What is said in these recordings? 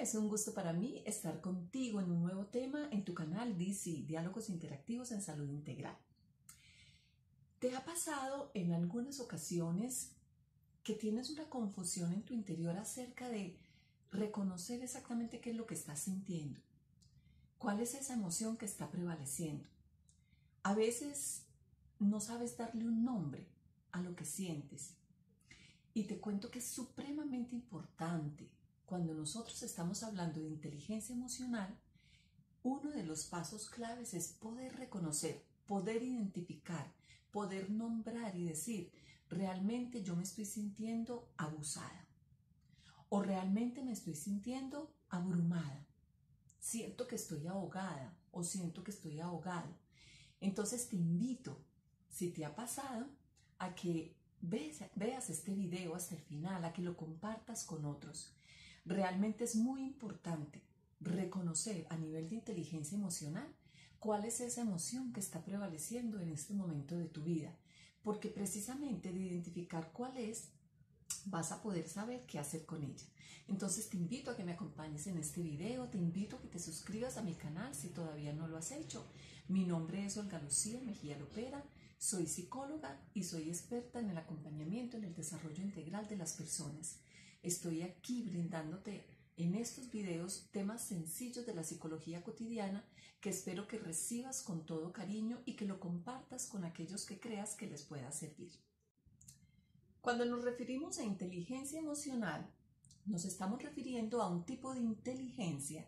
es un gusto para mí estar contigo en un nuevo tema en tu canal DC, Diálogos Interactivos en Salud Integral. ¿Te ha pasado en algunas ocasiones que tienes una confusión en tu interior acerca de reconocer exactamente qué es lo que estás sintiendo? ¿Cuál es esa emoción que está prevaleciendo? A veces no sabes darle un nombre a lo que sientes. Y te cuento que es supremamente importante cuando nosotros estamos hablando de inteligencia emocional. Uno de los pasos claves es poder reconocer, poder identificar, poder nombrar y decir, realmente yo me estoy sintiendo abusada o realmente me estoy sintiendo abrumada. Siento que estoy ahogada o siento que estoy ahogado. Entonces te invito, si te ha pasado, a que veas este video hasta el final, a que lo compartas con otros. Realmente es muy importante reconocer a nivel de inteligencia emocional cuál es esa emoción que está prevaleciendo en este momento de tu vida, porque precisamente de identificar cuál es, vas a poder saber qué hacer con ella. Entonces te invito a que me acompañes en este video, te invito a que te suscribas a mi canal si todavía no lo has hecho. Mi nombre es Olga Lucía Mejía Lopera, soy psicóloga y soy experta en el acompañamiento en el desarrollo integral de las personas. Estoy aquí brindándote en estos videos temas sencillos de la psicología cotidiana que espero que recibas con todo cariño y que lo compartas con aquellos que creas que les pueda servir. Cuando nos referimos a inteligencia emocional, nos estamos refiriendo a un tipo de inteligencia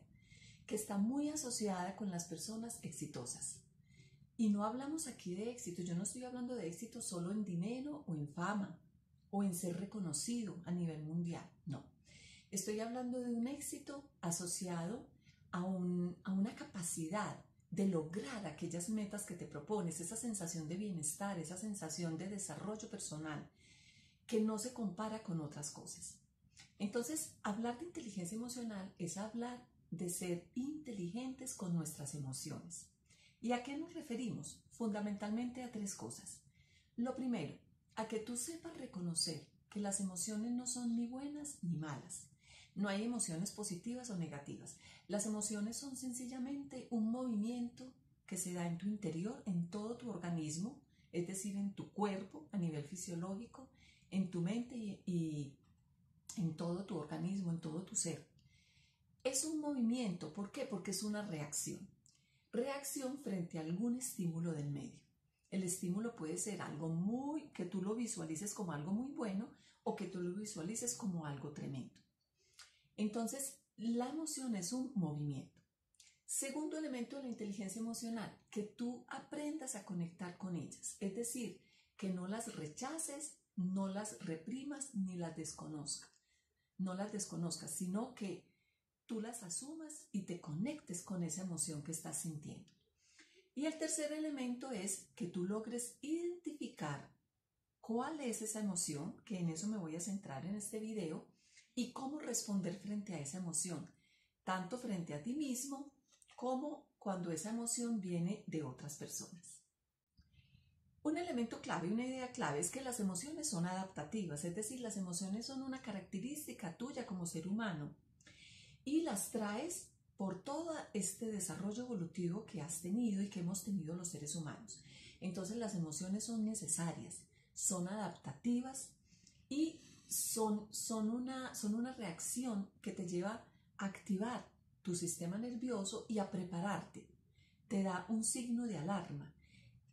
que está muy asociada con las personas exitosas. Y no hablamos aquí de éxito, yo no estoy hablando de éxito solo en dinero o en fama o en ser reconocido a nivel mundial, no. Estoy hablando de un éxito asociado a una capacidad de lograr aquellas metas que te propones, esa sensación de bienestar, esa sensación de desarrollo personal que no se compara con otras cosas. Entonces, hablar de inteligencia emocional es hablar de ser inteligentes con nuestras emociones. ¿Y a qué nos referimos? Fundamentalmente a tres cosas. Lo primero, a que tú sepas reconocer que las emociones no son ni buenas ni malas. No hay emociones positivas o negativas. Las emociones son sencillamente un movimiento que se da en tu interior, en todo tu organismo, es decir, en tu cuerpo a nivel fisiológico, en tu mente y en todo tu organismo, en todo tu ser. Es un movimiento, ¿por qué? Porque es una reacción. Reacción frente a algún estímulo del medio. El estímulo puede ser algo que tú lo visualices como algo muy bueno o que tú lo visualices como algo tremendo. Entonces, la emoción es un movimiento. Segundo elemento de la inteligencia emocional, que tú aprendas a conectar con ellas. Es decir, que no las rechaces, no las reprimas ni las desconozcas. No las desconozcas, sino que tú las asumas y te conectes con esa emoción que estás sintiendo. Y el tercer elemento es que tú logres identificar cuál es esa emoción, que en eso me voy a centrar en este video, y cómo responder frente a esa emoción, tanto frente a ti mismo como cuando esa emoción viene de otras personas. Un elemento clave, una idea clave es que las emociones son adaptativas, es decir, las emociones son una característica tuya como ser humano y las traes por todo este desarrollo evolutivo que has tenido y que hemos tenido los seres humanos. Entonces las emociones son necesarias, son adaptativas y son una reacción que te lleva a activar tu sistema nervioso y a prepararte. Te da un signo de alarma,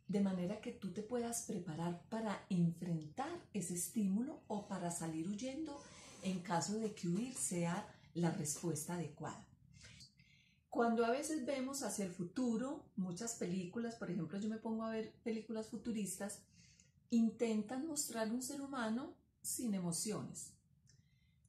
de manera que tú te puedas preparar para enfrentar ese estímulo o para salir huyendo en caso de que huir sea la respuesta adecuada. Cuando a veces vemos hacia el futuro, muchas películas, por ejemplo, yo me pongo a ver películas futuristas, intentan mostrar un ser humano sin emociones.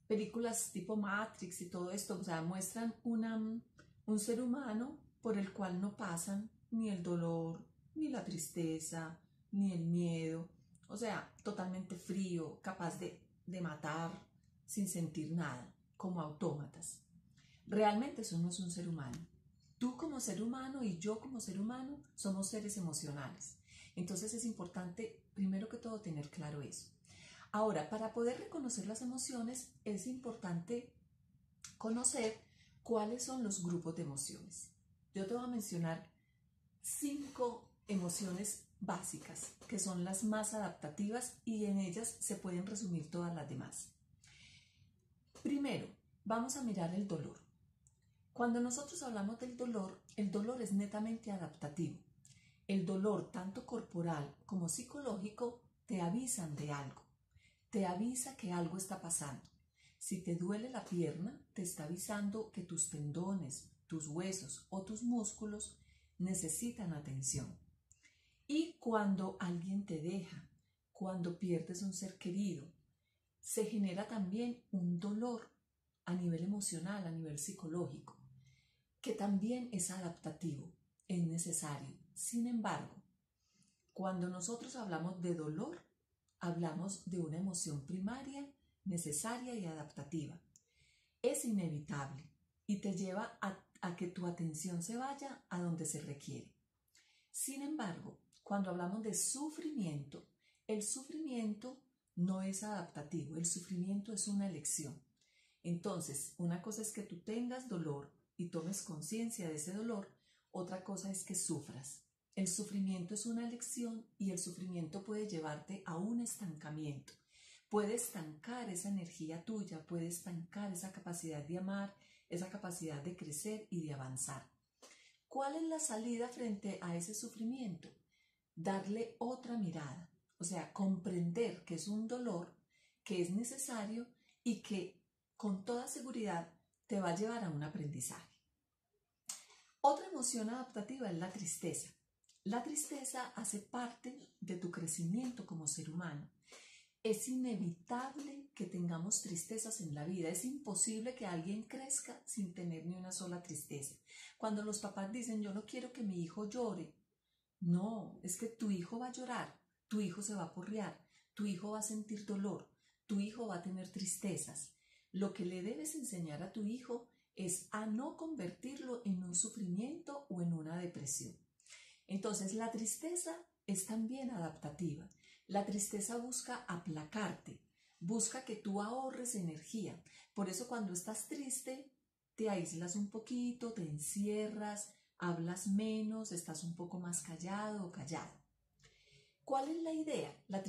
Películas tipo Matrix y todo esto, o sea, muestran un ser humano por el cual no pasan ni el dolor, ni la tristeza, ni el miedo, o sea, totalmente frío, capaz de matar sin sentir nada, como autómatas. Realmente eso no es un ser humano. Tú como ser humano y yo como ser humano somos seres emocionales. Entonces es importante, primero que todo, tener claro eso. Ahora, para poder reconocer las emociones es importante conocer ¿Cuáles son los grupos de emociones? Yo te voy a mencionar 5 emociones básicas que son las más adaptativas y en ellas se pueden resumir todas las demás. Primero, vamos a mirar el dolor. Cuando nosotros hablamos del dolor, el dolor es netamente adaptativo. El dolor, tanto corporal como psicológico, te avisan de algo. Te avisa que algo está pasando. Si te duele la pierna, te está avisando que tus tendones, tus huesos o tus músculos necesitan atención. Y cuando alguien te deja, cuando pierdes un ser querido, se genera también un dolor a nivel emocional, a nivel psicológico, que también es adaptativo, es necesario. Sin embargo, cuando nosotros hablamos de dolor, hablamos de una emoción primaria, necesaria y adaptativa. Es inevitable y te lleva a que tu atención se vaya a donde se requiere. Sin embargo, cuando hablamos de sufrimiento, el sufrimiento no es adaptativo, el sufrimiento es una elección. Entonces, una cosa es que tú tengas dolor y tomes conciencia de ese dolor, otra cosa es que sufras. El sufrimiento es una elección y el sufrimiento puede llevarte a un estancamiento. Puede estancar esa energía tuya, puede estancar esa capacidad de amar, esa capacidad de crecer y de avanzar. ¿Cuál es la salida frente a ese sufrimiento? Darle otra mirada, o sea, comprender que es un dolor, que es necesario y que con toda seguridad te va a llevar a un aprendizaje. Otra emoción adaptativa es la tristeza. La tristeza hace parte de tu crecimiento como ser humano. Es inevitable que tengamos tristezas en la vida. Es imposible que alguien crezca sin tener ni una sola tristeza. Cuando los papás dicen, yo no quiero que mi hijo llore, no, es que tu hijo va a llorar, tu hijo se va a porrear, tu hijo va a sentir dolor, tu hijo va a tener tristezas. Lo que le debes enseñar a tu hijo es a no convertirlo en un sufrimiento o en una depresión. Entonces, la tristeza es también adaptativa. La tristeza busca aplacarte, busca que tú ahorres energía. Por eso cuando estás triste, te aíslas un poquito, te encierras, hablas menos, estás un poco más callado o callada. ¿Cuál es la idea? La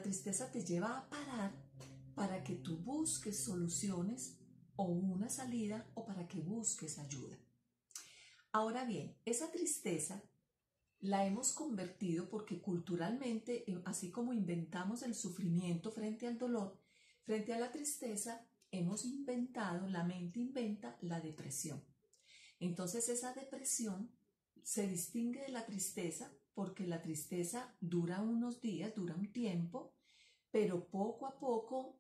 tristeza te lleva a parar para que tú busques soluciones o una salida o para que busques ayuda. Ahora bien, esa tristeza la hemos convertido porque culturalmente, así como inventamos el sufrimiento frente al dolor, frente a la tristeza, hemos inventado, la mente inventa la depresión. Entonces esa depresión se distingue de la tristeza porque la tristeza dura unos días, dura un tiempo, pero poco a poco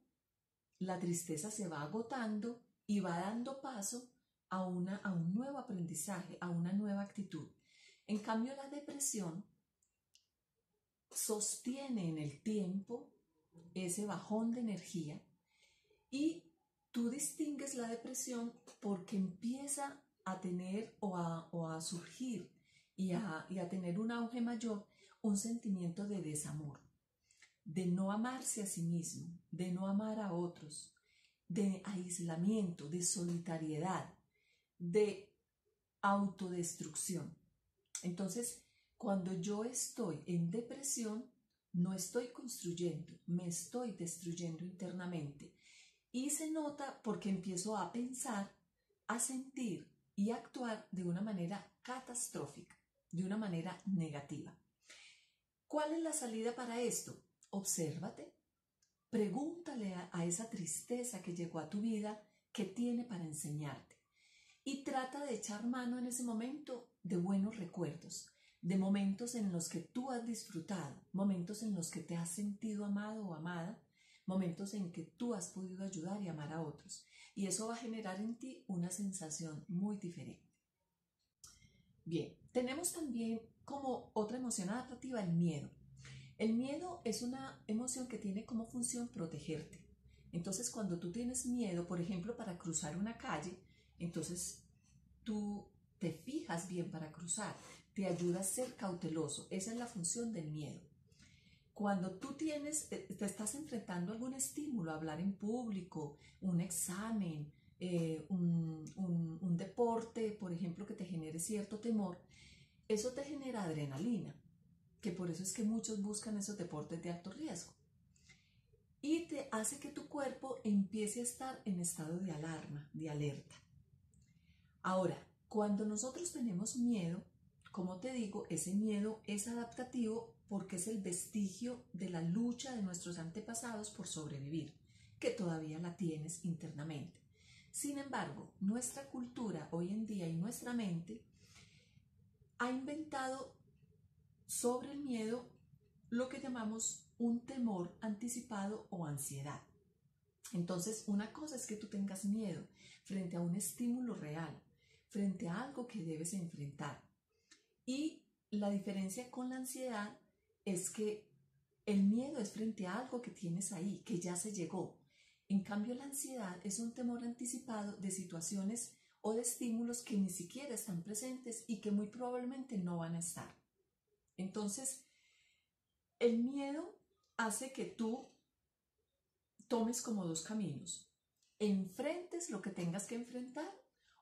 la tristeza se va agotando y va dando paso a un nuevo aprendizaje, a una nueva actitud. En cambio, la depresión sostiene en el tiempo ese bajón de energía y tú distingues la depresión porque empieza a tener o a surgir y a tener un auge mayor un sentimiento de desamor, de no amarse a sí mismo, de no amar a otros, de aislamiento, de solitariedad, de autodestrucción. Entonces, cuando yo estoy en depresión, no estoy construyendo, me estoy destruyendo internamente. Y se nota porque empiezo a pensar, a sentir y a actuar de una manera catastrófica, de una manera negativa. ¿Cuál es la salida para esto? Obsérvate, pregúntale a esa tristeza que llegó a tu vida qué tiene para enseñarte. Y trata de echar mano en ese momento de buenos recuerdos, de momentos en los que tú has disfrutado, momentos en los que te has sentido amado o amada, momentos en que tú has podido ayudar y amar a otros. Y eso va a generar en ti una sensación muy diferente. Bien, tenemos también como otra emoción adaptativa el miedo. El miedo es una emoción que tiene como función protegerte. Entonces, cuando tú tienes miedo, por ejemplo, para cruzar una calle, entonces tú te fijas bien para cruzar, te ayuda a ser cauteloso. Esa es la función del miedo. Cuando tú te estás enfrentando a algún estímulo, hablar en público, un examen, un deporte, por ejemplo, que te genere cierto temor, eso te genera adrenalina, que por eso es que muchos buscan esos deportes de alto riesgo. Y te hace que tu cuerpo empiece a estar en estado de alarma, de alerta. Ahora, cuando nosotros tenemos miedo, como te digo, ese miedo es adaptativo porque es el vestigio de la lucha de nuestros antepasados por sobrevivir, que todavía la tienes internamente. Sin embargo, nuestra cultura hoy en día y nuestra mente ha inventado sobre el miedo lo que llamamos un temor anticipado o ansiedad. Entonces, una cosa es que tú tengas miedo frente a un estímulo real, frente a algo que debes enfrentar. Y la diferencia con la ansiedad es que el miedo es frente a algo que tienes ahí, que ya se llegó. En cambio, la ansiedad es un temor anticipado de situaciones o de estímulos que ni siquiera están presentes y que muy probablemente no van a estar. Entonces, el miedo hace que tú tomes como dos caminos. Enfrentes lo que tengas que enfrentar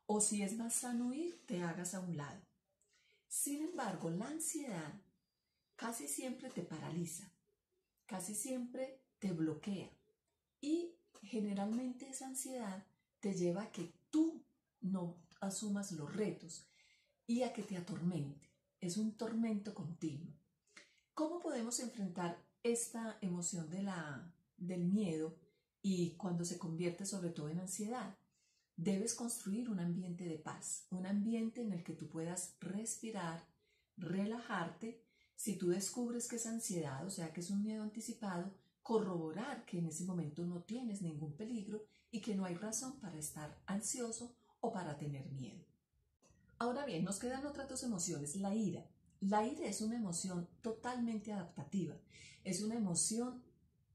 o si es más sano huir, te hagas a un lado. Sin embargo, la ansiedad casi siempre te paraliza, casi siempre te bloquea y generalmente esa ansiedad te lleva a que tú no asumas los retos y a que te atormente. Es un tormento continuo. ¿Cómo podemos enfrentar esta emoción del miedo y cuando se convierte sobre todo en ansiedad? Debes construir un ambiente de paz, un ambiente en el que tú puedas respirar, relajarte. Si tú descubres que es ansiedad, o sea que es un miedo anticipado, corroborar que en ese momento no tienes ningún peligro y que no hay razón para estar ansioso o para tener miedo. Ahora bien, nos quedan otras dos emociones. La ira. La ira es una emoción totalmente adaptativa. Es una emoción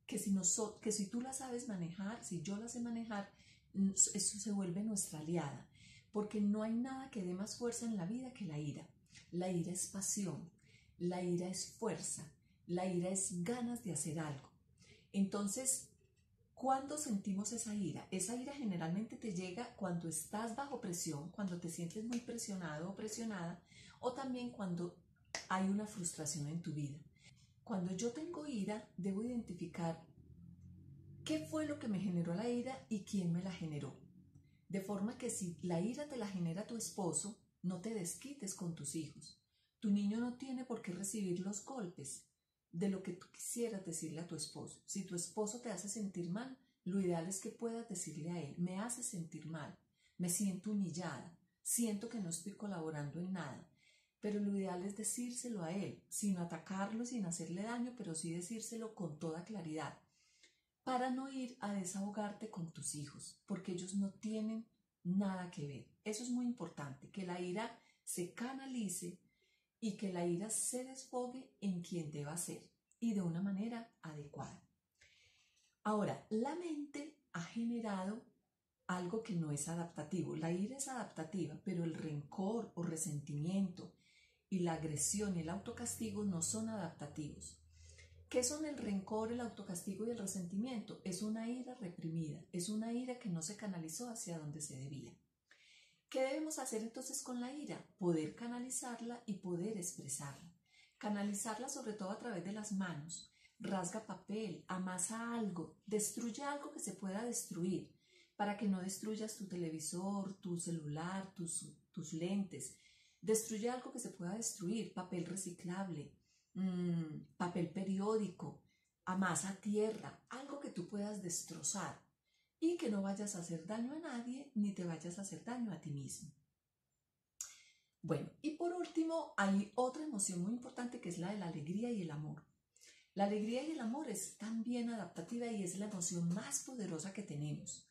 que si tú la sabes manejar, si yo la sé manejar, eso se vuelve nuestra aliada, porque no hay nada que dé más fuerza en la vida que la ira. La ira es pasión, la ira es fuerza, la ira es ganas de hacer algo. Entonces, ¿cuándo sentimos esa ira? Esa ira generalmente te llega cuando estás bajo presión, cuando te sientes muy presionado o presionada, o también cuando hay una frustración en tu vida. Cuando yo tengo ira, debo identificar qué fue lo que me generó la ira y quién me la generó. De forma que si la ira te la genera tu esposo, no te desquites con tus hijos. Tu niño no tiene por qué recibir los golpes de lo que tú quisieras decirle a tu esposo. Si tu esposo te hace sentir mal, lo ideal es que puedas decirle a él: me hace sentir mal, me siento humillada, siento que no estoy colaborando en nada. Pero lo ideal es decírselo a él, sin atacarlo, sin hacerle daño, pero sí decírselo con toda claridad, para no ir a desahogarte con tus hijos, porque ellos no tienen nada que ver. Eso es muy importante, que la ira se canalice y que la ira se desfogue en quien deba ser y de una manera adecuada. Ahora, la mente ha generado algo que no es adaptativo. La ira es adaptativa, pero el rencor o resentimiento y la agresión y el autocastigo no son adaptativos. ¿Qué son el rencor, el autocastigo y el resentimiento? Es una ira reprimida, es una ira que no se canalizó hacia donde se debía. ¿Qué debemos hacer entonces con la ira? Poder canalizarla y poder expresarla. Canalizarla sobre todo a través de las manos. Rasga papel, amasa algo, destruye algo que se pueda destruir, para que no destruyas tu televisor, tu celular, tus lentes. Destruye algo que se pueda destruir, papel reciclable, papel periódico, amasa tierra, algo que tú puedas destrozar y que no vayas a hacer daño a nadie ni te vayas a hacer daño a ti mismo. Bueno, y por último hay otra emoción muy importante que es la de la alegría y el amor. La alegría y el amor es también adaptativa y es la emoción más poderosa que tenemos.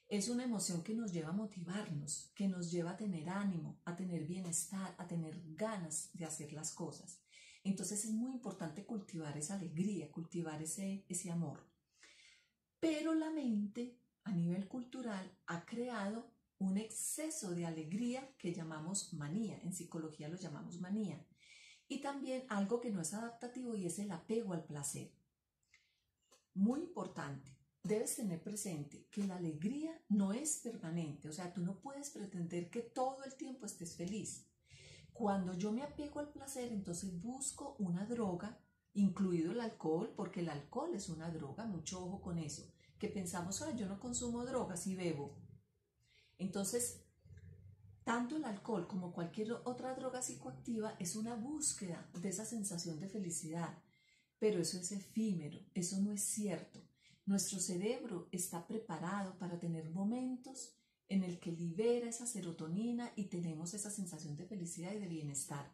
Es una emoción que nos lleva a motivarnos, que nos lleva a tener ánimo, a tener bienestar, a tener ganas de hacer las cosas. Entonces es muy importante cultivar esa alegría, cultivar ese amor. Pero la mente, a nivel cultural, ha creado un exceso de alegría que llamamos manía. En psicología lo llamamos manía. Y también algo que no es adaptativo y es el apego al placer. Muy importante. debes tener presente que la alegría no es permanente, o sea, tú no puedes pretender que todo el tiempo estés feliz. Cuando yo me apego al placer, entonces busco una droga, incluido el alcohol, porque el alcohol es una droga, mucho ojo con eso, que pensamos, yo no consumo drogas y bebo. Entonces, tanto el alcohol como cualquier otra droga psicoactiva es una búsqueda de esa sensación de felicidad, pero eso es efímero, eso no es cierto. Nuestro cerebro está preparado para tener momentos en el que libera esa serotonina y tenemos esa sensación de felicidad y de bienestar.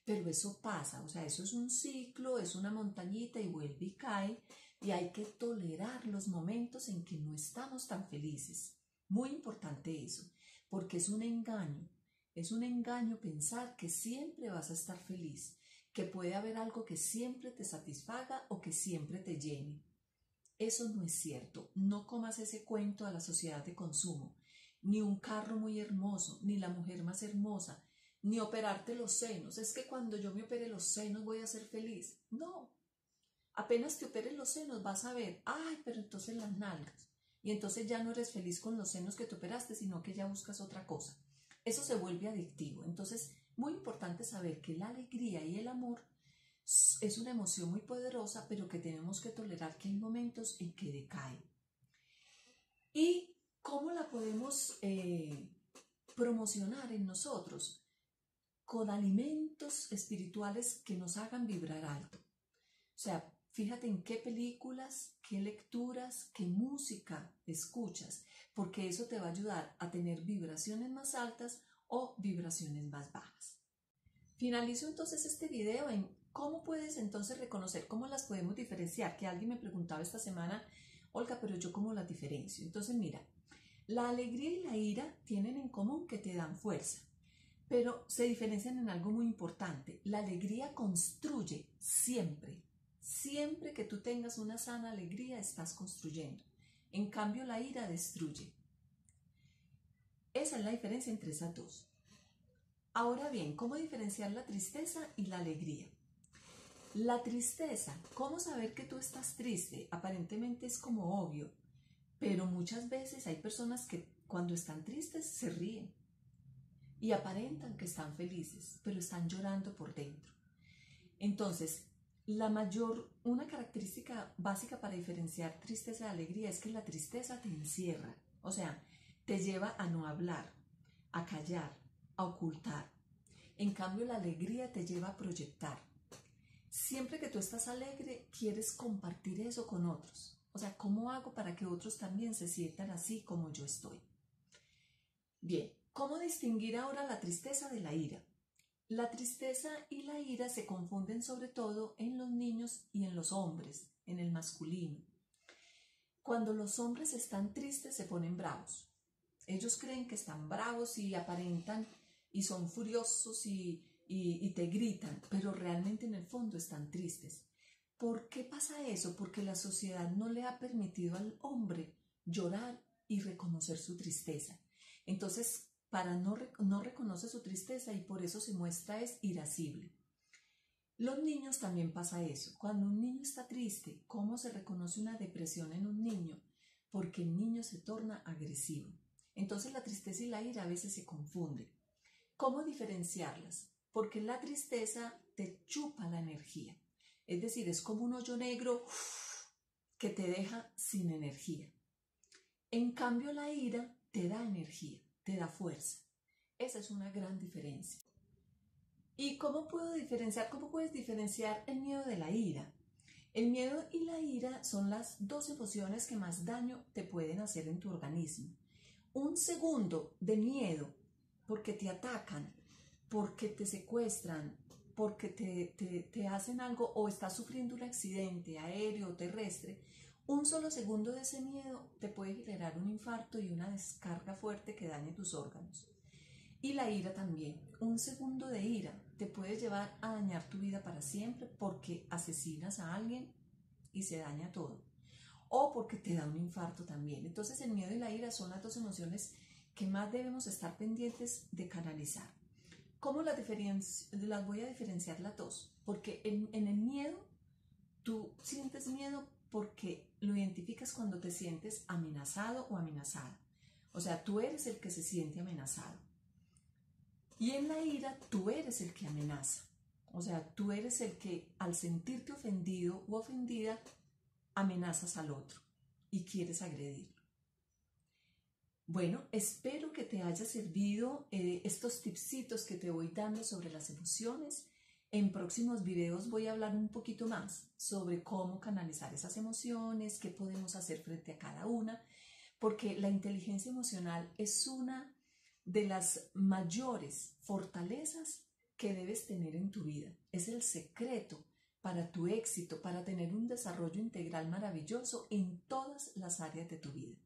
Pero eso pasa, o sea, eso es un ciclo, es una montañita y vuelve y cae, y hay que tolerar los momentos en que no estamos tan felices. Muy importante eso, porque es un engaño pensar que siempre vas a estar feliz, que puede haber algo que siempre te satisfaga o que siempre te llene. Eso no es cierto. No comas ese cuento a la sociedad de consumo. Ni un carro muy hermoso, ni la mujer más hermosa, ni operarte los senos. Es que cuando yo me opere los senos voy a ser feliz. No. Apenas te operes los senos vas a ver, pero entonces las nalgas. Y entonces ya no eres feliz con los senos que te operaste, sino que ya buscas otra cosa. Eso se vuelve adictivo. Entonces, muy importante saber que la alegría y el amor es una emoción muy poderosa, pero que tenemos que tolerar que hay momentos en que decae. ¿Y cómo la podemos promocionar en nosotros? Con alimentos espirituales que nos hagan vibrar alto. O sea, fíjate en qué películas, qué lecturas, qué música escuchas, porque eso te va a ayudar a tener vibraciones más altas o vibraciones más bajas. Finalizo entonces este video en cómo puedes entonces reconocer, cómo las podemos diferenciar, que alguien me preguntaba esta semana, Olga, pero yo cómo las diferencio. Entonces mira, la alegría y la ira tienen en común que te dan fuerza, pero se diferencian en algo muy importante. La alegría construye siempre, siempre que tú tengas una sana alegría estás construyendo. En cambio la ira destruye. Esa es la diferencia entre esas dos. Ahora bien, ¿cómo diferenciar la tristeza y la alegría? La tristeza, ¿cómo saber que tú estás triste? Aparentemente es como obvio, pero muchas veces hay personas que cuando están tristes se ríen y aparentan que están felices, pero están llorando por dentro. Entonces, una característica básica para diferenciar tristeza de alegría es que la tristeza te encierra, o sea, te lleva a no hablar, a callar, a ocultar. En cambio, la alegría te lleva a proyectar. Siempre que tú estás alegre, quieres compartir eso con otros. O sea, ¿cómo hago para que otros también se sientan así como yo estoy? Bien, ¿cómo distinguir ahora la tristeza de la ira? La tristeza y la ira se confunden sobre todo en los niños y en los hombres, en el masculino. Cuando los hombres están tristes se ponen bravos. Ellos creen que están bravos y aparentan y son furiosos y te gritan, pero realmente en el fondo están tristes. ¿Por qué pasa eso? Porque la sociedad no le ha permitido al hombre llorar y reconocer su tristeza. Entonces, no reconoce su tristeza y por eso se muestra irascible. Los niños también pasa eso. Cuando un niño está triste, ¿cómo se reconoce una depresión en un niño? Porque el niño se torna agresivo. Entonces la tristeza y la ira a veces se confunden. ¿Cómo diferenciarlas? Porque la tristeza te chupa la energía. Es decir, es como un hoyo negro que te deja sin energía. En cambio, la ira te da energía, te da fuerza. Esa es una gran diferencia. ¿Y cómo puedes diferenciar el miedo de la ira? El miedo y la ira son las dos emociones que más daño te pueden hacer en tu organismo. Un segundo de miedo porque te atacan, porque te secuestran, porque te hacen algo o estás sufriendo un accidente aéreo o terrestre, un solo segundo de ese miedo te puede generar un infarto y una descarga fuerte que dañe tus órganos. Y la ira también. Un segundo de ira te puede llevar a dañar tu vida para siempre porque asesinas a alguien y se daña todo. O porque te da un infarto también. Entonces el miedo y la ira son las dos emociones que más debemos estar pendientes de canalizar. ¿Cómo las voy a diferenciar las dos? Porque en el miedo, tú sientes miedo porque lo identificas cuando te sientes amenazado o amenazada. O sea, tú eres el que se siente amenazado. Y en la ira, tú eres el que amenaza. O sea, tú eres el que al sentirte ofendido u ofendida, amenazas al otro y quieres agredirlo. Bueno, espero que te haya servido estos tipsitos que te voy dando sobre las emociones. En próximos videos voy a hablar un poquito más sobre cómo canalizar esas emociones, qué podemos hacer frente a cada una, porque la inteligencia emocional es una de las mayores fortalezas que debes tener en tu vida. Es el secreto para tu éxito, para tener un desarrollo integral maravilloso en todas las áreas de tu vida.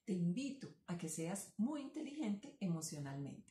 Te invito a que seas muy inteligente emocionalmente.